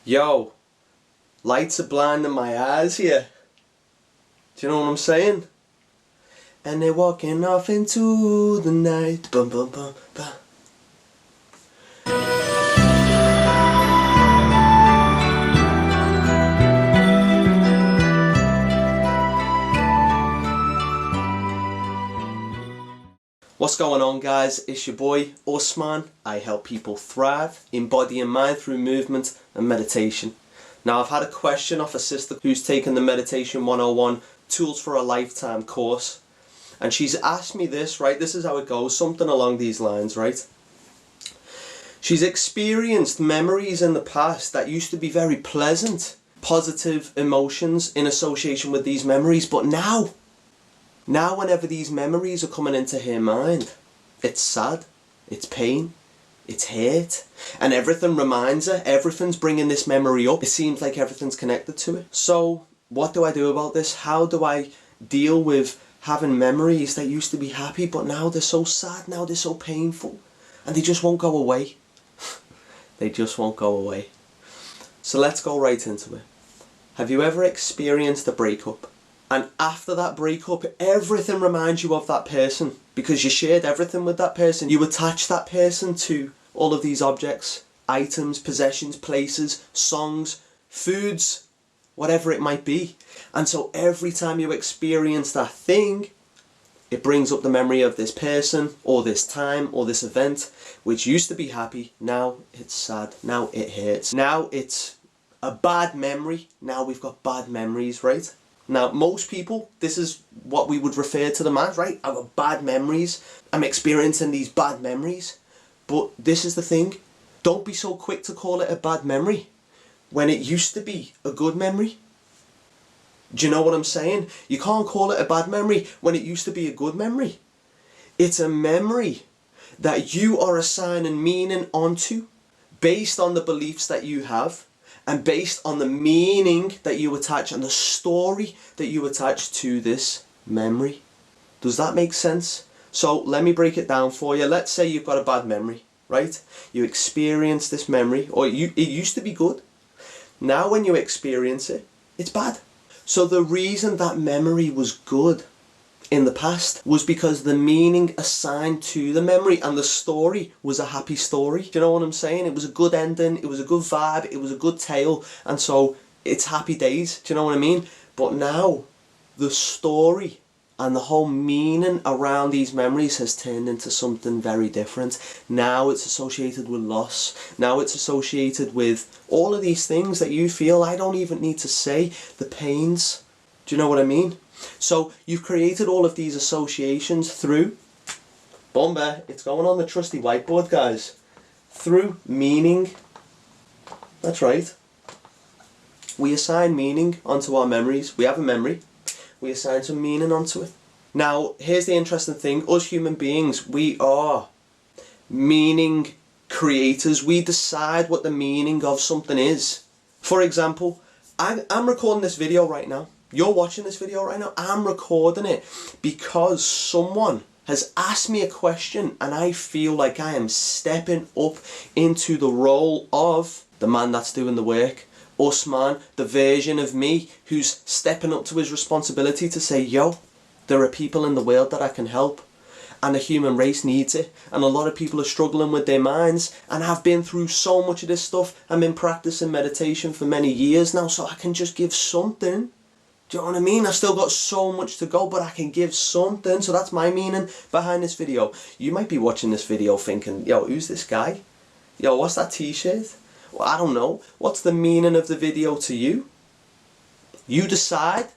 Yo, lights are blinding my eyes here. Do you know what I'm saying? And they're walking off into the night. Bum bum bum bum. What's going on, guys? It's your boy Usman. I help people thrive in body and mind through movement and meditation. Now, I've had a question off a sister who's taken the Meditation 101 Tools for a Lifetime course, and she's asked me this, right? This is how it goes, something along these lines, right? She's experienced memories in the past that used to be very pleasant, positive emotions in association with these memories, but now whenever these memories are coming into her mind, it's sad, it's pain, it's hate, and everything reminds her, everything's bringing this memory up. It seems like everything's connected to it. So what do I do about this? How do I deal with having memories that used to be happy, but now they're so sad, now they're so painful, and they just won't go away? They just won't go away. So let's go right into it. Have you ever experienced a breakup? And after that breakup, everything reminds you of that person because you shared everything with that person. You attach that person to all of these objects, items, possessions, places, songs, foods, whatever it might be. And so every time you experience that thing, it brings up the memory of this person or this time or this event, which used to be happy. Now it's sad. Now it hurts. Now it's a bad memory. Now we've got bad memories, right? Now, most people, this is what we would refer to them as, right? I've got bad memories. I'm experiencing these bad memories. But this is the thing. Don't be so quick to call it a bad memory when it used to be a good memory. Do you know what I'm saying? You can't call it a bad memory when it used to be a good memory. It's a memory that you are assigning meaning onto based on the beliefs that you have, and based on the meaning that you attach and the story that you attach to this memory. Does that make sense? So let me break it down for you. Let's say you've got a bad memory, right? You experience this memory, or it used to be good. Now when you experience it, it's bad. So the reason that memory was good in the past was because the meaning assigned to the memory and the story was a happy story. Do you know what I'm saying? It was a good ending, it was a good vibe, it was a good tale, and so it's happy days. Do you know what I mean? But now the story and the whole meaning around these memories has turned into something very different. Now it's associated with loss. Now it's associated with all of these things that you feel, I don't even need to say, the pains. Do you know what I mean? So you've created all of these associations through, Bomber, it's going on the trusty whiteboard, guys, through meaning. That's right. We assign meaning onto our memories. We have a memory. We assign some meaning onto it. Now, here's the interesting thing. Us human beings, we are meaning creators. We decide what the meaning of something is. For example, I'm recording this video right now. You're watching this video right now. I'm recording it because someone has asked me a question and I feel like I am stepping up into the role of the man that's doing the work. Usman, the version of me who's stepping up to his responsibility to say, yo, there are people in the world that I can help. And the human race needs it, and a lot of people are struggling with their minds, and I've been through so much of this stuff. I've been practicing meditation for many years now, so I can just give something. Do you know what I mean? I've still got so much to go, but I can give something. So that's my meaning behind this video. You might be watching this video thinking, yo, who's this guy? Yo, what's that t-shirt? Well, I don't know. What's the meaning of the video to you? You decide.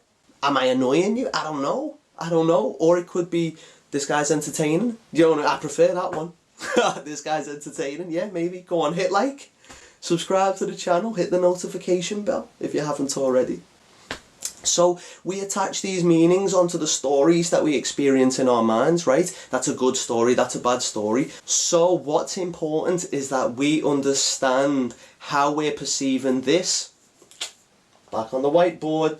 Am I annoying you? I don't know. I don't know. Or it could be, this guy's entertaining. You know, I prefer that one. This guy's entertaining. Yeah, maybe. Go on, hit like. Subscribe to the channel. Hit the notification bell if you haven't already. So we attach these meanings onto the stories that we experience in our minds, right? That's a good story, that's a bad story. So what's important is that we understand how we're perceiving this. Back on the whiteboard.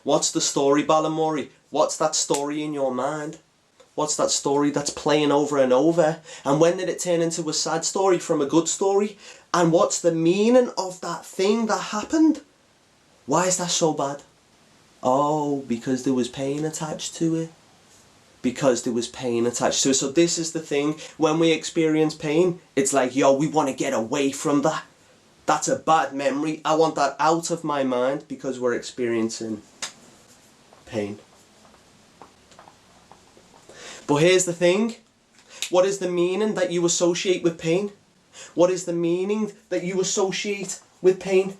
What's the story, Balamori? What's that story in your mind? What's that story that's playing over and over? And when did it turn into a sad story from a good story? And what's the meaning of that thing that happened? Why is that so bad? Oh, because there was pain attached to it. Because there was pain attached to it. So this is the thing, when we experience pain, it's like, yo, we want to get away from that. That's a bad memory. I want that out of my mind because we're experiencing pain. But here's the thing. What is the meaning that you associate with pain? What is the meaning that you associate with pain?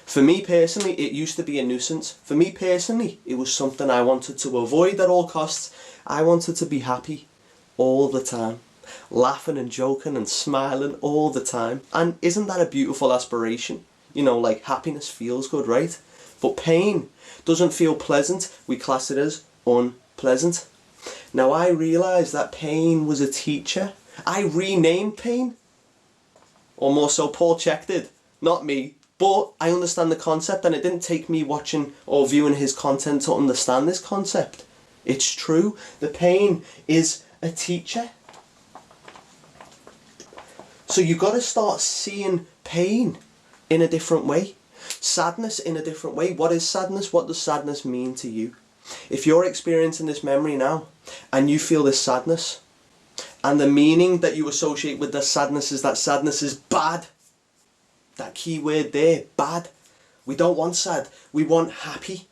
For me personally, it used to be a nuisance. For me personally, it was something I wanted to avoid at all costs. I wanted to be happy all the time. Laughing and joking and smiling all the time. And isn't that a beautiful aspiration? You know, like happiness feels good, right? But pain doesn't feel pleasant. We class it as unpleasant. Now I realised that pain was a teacher. I renamed pain. Or more so, Paul Check did. Not me. But I understand the concept, and it didn't take me watching or viewing his content to understand this concept. It's true. The pain is a teacher. So you've got to start seeing pain in a different way. Sadness in a different way. What is sadness? What does sadness mean to you? If you're experiencing this memory now, and you feel this sadness, and the meaning that you associate with the sadness is that sadness is bad. That key word there, bad. We don't want sad, we want happy.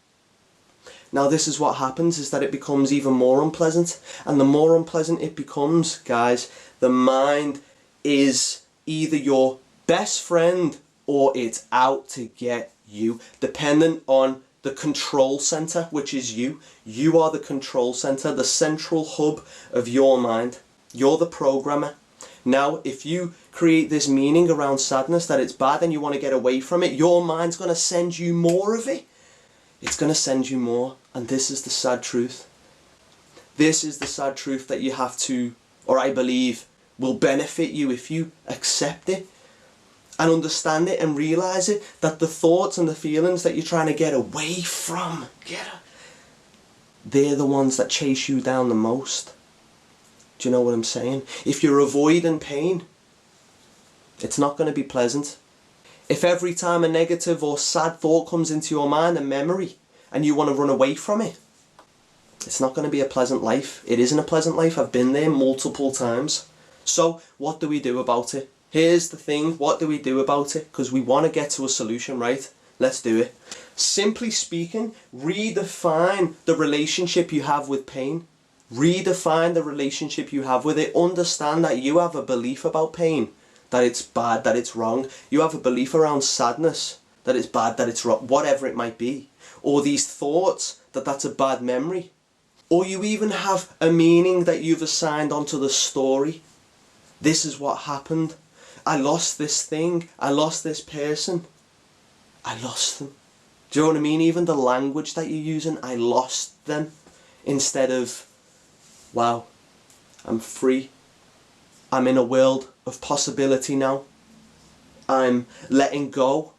Now this is what happens, is that it becomes even more unpleasant. And the more unpleasant it becomes, guys, the mind is either your best friend or it's out to get you, dependent on the control center, which is you. You are the control center, the central hub of your mind. You're the programmer. Now, if you create this meaning around sadness that it's bad and you want to get away from it, your mind's going to send you more of it. It's going to send you more. And this is the sad truth. This is the sad truth that you have to, or I believe, will benefit you if you accept it and understand it and realize it, that the thoughts and the feelings that you're trying to get away from, they're the ones that chase you down the most. Do you know what I'm saying? If you're avoiding pain, it's not going to be pleasant. If every time a negative or sad thought comes into your mind, a memory, and you want to run away from it, it's not going to be a pleasant life. It isn't a pleasant life. I've been there multiple times. So what do we do about it? Here's the thing. What do we do about it? Because we want to get to a solution, right? Let's do it. Simply speaking, redefine the relationship you have with pain. Redefine the relationship you have with it. Understand that you have a belief about pain, that it's bad, that it's wrong. You have a belief around sadness, that it's bad, that it's wrong, whatever it might be. Or these thoughts, that that's a bad memory. Or you even have a meaning that you've assigned onto the story. This is what happened. I lost this thing. I lost this person. I lost them. Do you know what I mean? Even the language that you're using, I lost them. Instead of, wow, I'm free. I'm in a world of possibility now. I'm letting go.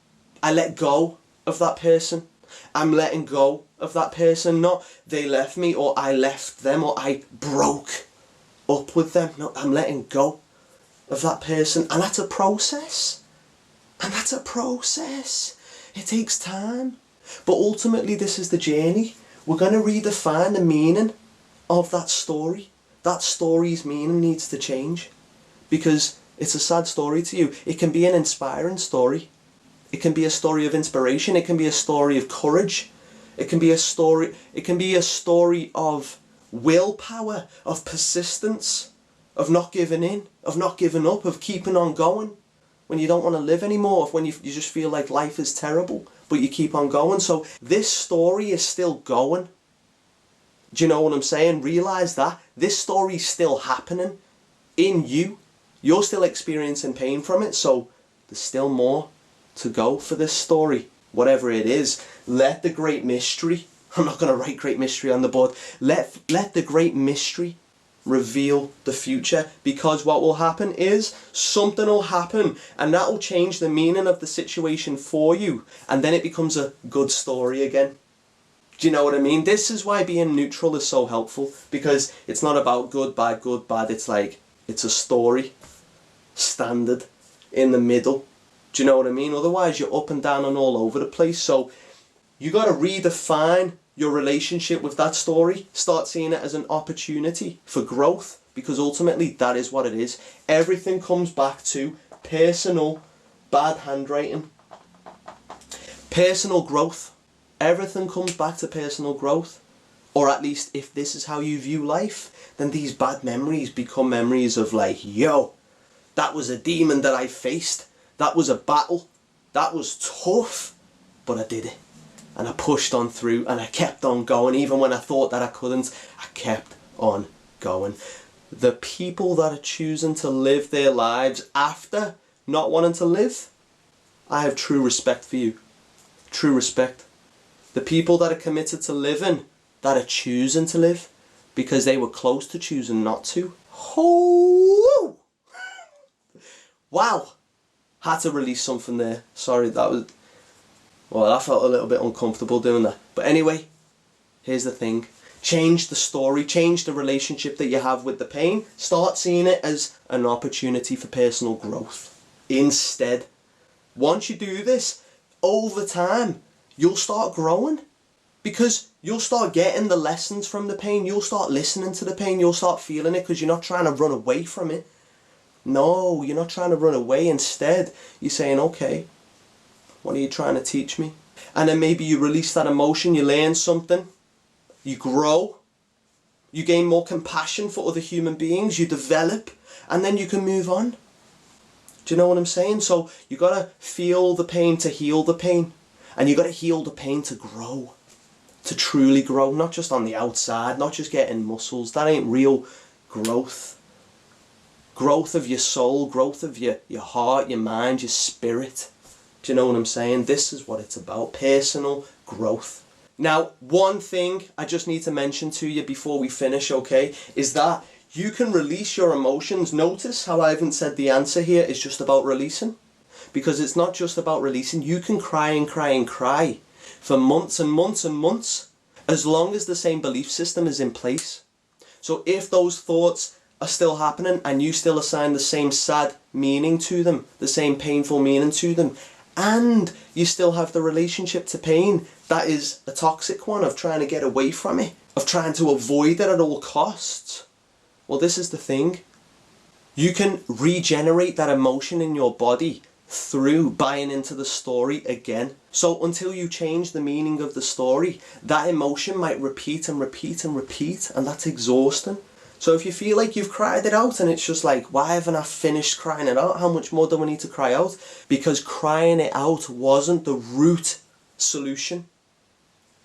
I let go of that person. I'm letting go of that person. Not they left me or I left them or I broke up with them. No, I'm letting go of that person. And that's a process. And that's a process. It takes time. But ultimately this is the journey. We're going to redefine the meaning of that story. That story's meaning needs to change. Because it's a sad story to you. It can be an inspiring story. It can be a story of inspiration. It can be a story of courage. It can be a story of willpower, of persistence, of not giving in, of not giving up, of keeping on going when you don't want to live anymore, when you just feel like life is terrible, but you keep on going. So this story is still going. Do you know what I'm saying? Realise that. This story's still happening in you. You're still experiencing pain from it, so there's still more to go for this story. Whatever it is, let the great mystery, I'm not going to write great mystery on the board, let the great mystery reveal the future, because what will happen is something will happen and that will change the meaning of the situation for you, and then it becomes a good story again. Do you know what I mean? This is why being neutral is so helpful, because it's not about good, bad, it's like, it's a story, standard, in the middle. Do you know what I mean? Otherwise you're up and down and all over the place. So you got to redefine your relationship with that story. Start seeing it as an opportunity for growth, because ultimately that is what it is. Everything comes back to personal bad handwriting. Personal growth. Everything comes back to personal growth. Or at least if this is how you view life, then these bad memories become memories of like, yo, that was a demon that I faced. That was a battle. That was tough. But I did it. And I pushed on through and I kept on going. Even when I thought that I couldn't, I kept on going. The people that are choosing to live their lives after not wanting to live, I have true respect for you. True respect. The people that are committed to living, that are choosing to live because they were close to choosing not to. Oh, wow. Had to release something there. Sorry, I felt a little bit uncomfortable doing that. But anyway, here's the thing. Change the story, change the relationship that you have with the pain. Start seeing it as an opportunity for personal growth. Instead, once you do this, over time, you'll start growing. Because you'll start getting the lessons from the pain. You'll start listening to the pain. You'll start feeling it because you're not trying to run away from it. No, you're not trying to run away. Instead, you're saying, okay, what are you trying to teach me? And then maybe you release that emotion, you learn something, you grow, you gain more compassion for other human beings, you develop, and then you can move on. Do you know what I'm saying? So you got to feel the pain to heal the pain. And you got to heal the pain to grow. To truly grow, not just on the outside, not just getting muscles. That ain't real growth. Growth of your soul, growth of your heart, your mind, your spirit. Do you know what I'm saying? This is what it's about, personal growth. Now, one thing I just need to mention to you before we finish, okay, is that you can release your emotions. Notice how I haven't said the answer here is just about releasing. Because it's not just about releasing. You can cry and cry and cry for months and months and months, as long as the same belief system is in place. So if those thoughts are still happening and you still assign the same sad meaning to them, the same painful meaning to them, and you still have the relationship to pain that is a toxic one of trying to get away from it, of trying to avoid it at all costs, well, this is the thing. You can regenerate that emotion in your body through buying into the story again. So until you change the meaning of the story, that emotion might repeat and repeat and repeat, and that's exhausting. So if you feel like you've cried it out and it's just like, why haven't I finished crying it out? How much more do I need to cry out? Because crying it out wasn't the root solution.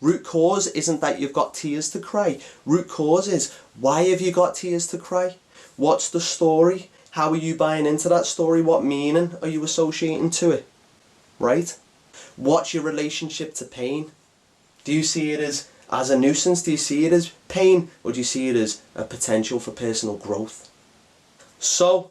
Root cause isn't that you've got tears to cry. Root cause is, why have you got tears to cry? What's the story? How are you buying into that story? What meaning are you associating to it? Right? What's your relationship to pain? Do you see it as a nuisance? Do you see it as pain? Or do you see it as a potential for personal growth? So,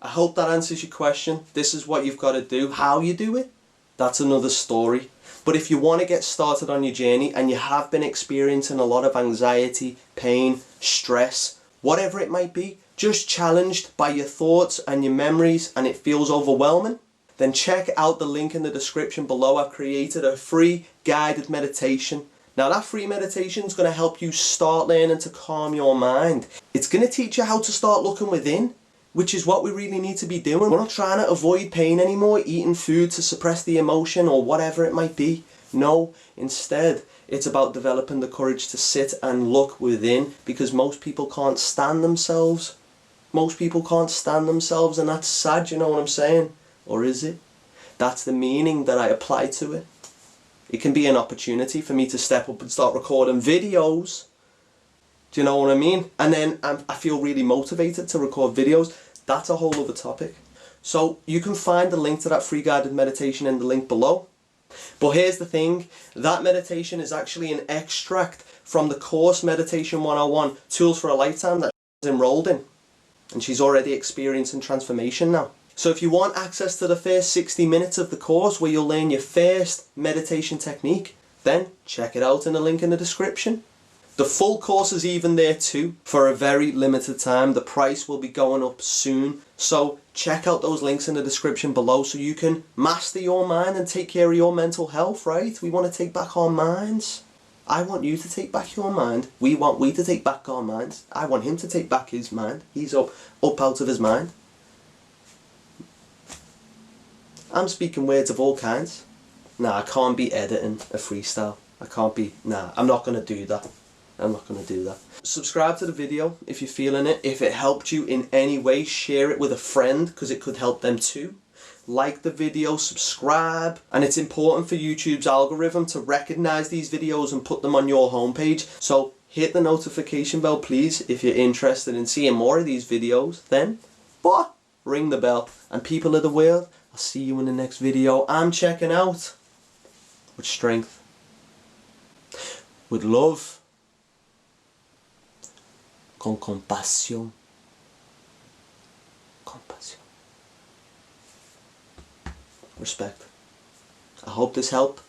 I hope that answers your question. This is what you've got to do. How you do it, that's another story. But if you want to get started on your journey and you have been experiencing a lot of anxiety, pain, stress, whatever it might be, just challenged by your thoughts and your memories and it feels overwhelming, then check out the link in the description below. I've created a free guided meditation. Now that free meditation is going to help you start learning to calm your mind. It's going to teach you how to start looking within, which is what we really need to be doing. We're not trying to avoid pain anymore, eating food to suppress the emotion or whatever it might be. No, instead, it's about developing the courage to sit and look within, because most people can't stand themselves. Most people can't stand themselves, and that's sad, you know what I'm saying? Or is it? That's the meaning that I apply to it. It can be an opportunity for me to step up and start recording videos. Do you know what I mean? And then I feel really motivated to record videos. That's a whole other topic. So you can find the link to that free guided meditation in the link below. But here's the thing. That meditation is actually an extract from the course Meditation 101, Tools for a Lifetime, that she's enrolled in. And she's already experiencing transformation now. So if you want access to the first 60 minutes of the course where you'll learn your first meditation technique, then check it out in the link in the description. The full course is even there too, for a very limited time. The price will be going up soon. So check out those links in the description below so you can master your mind and take care of your mental health, right? We want to take back our minds. I want you to take back your mind. We to take back our minds. I want him to take back his mind. He's up out of his mind. I'm speaking words of all kinds. Nah, I can't be editing a freestyle. I'm not going to do that. I'm not going to do that. Subscribe to the video if you're feeling it. If it helped you in any way, share it with a friend because it could help them too. Like the video, subscribe, and it's important for YouTube's algorithm to recognize these videos and put them on your homepage. So hit the notification bell, please, if you're interested in seeing more of these videos. Then, ring the bell. And people of the world, I'll see you in the next video. I'm checking out with strength, with love, con compasión. Compasión. Respect. I hope this helped.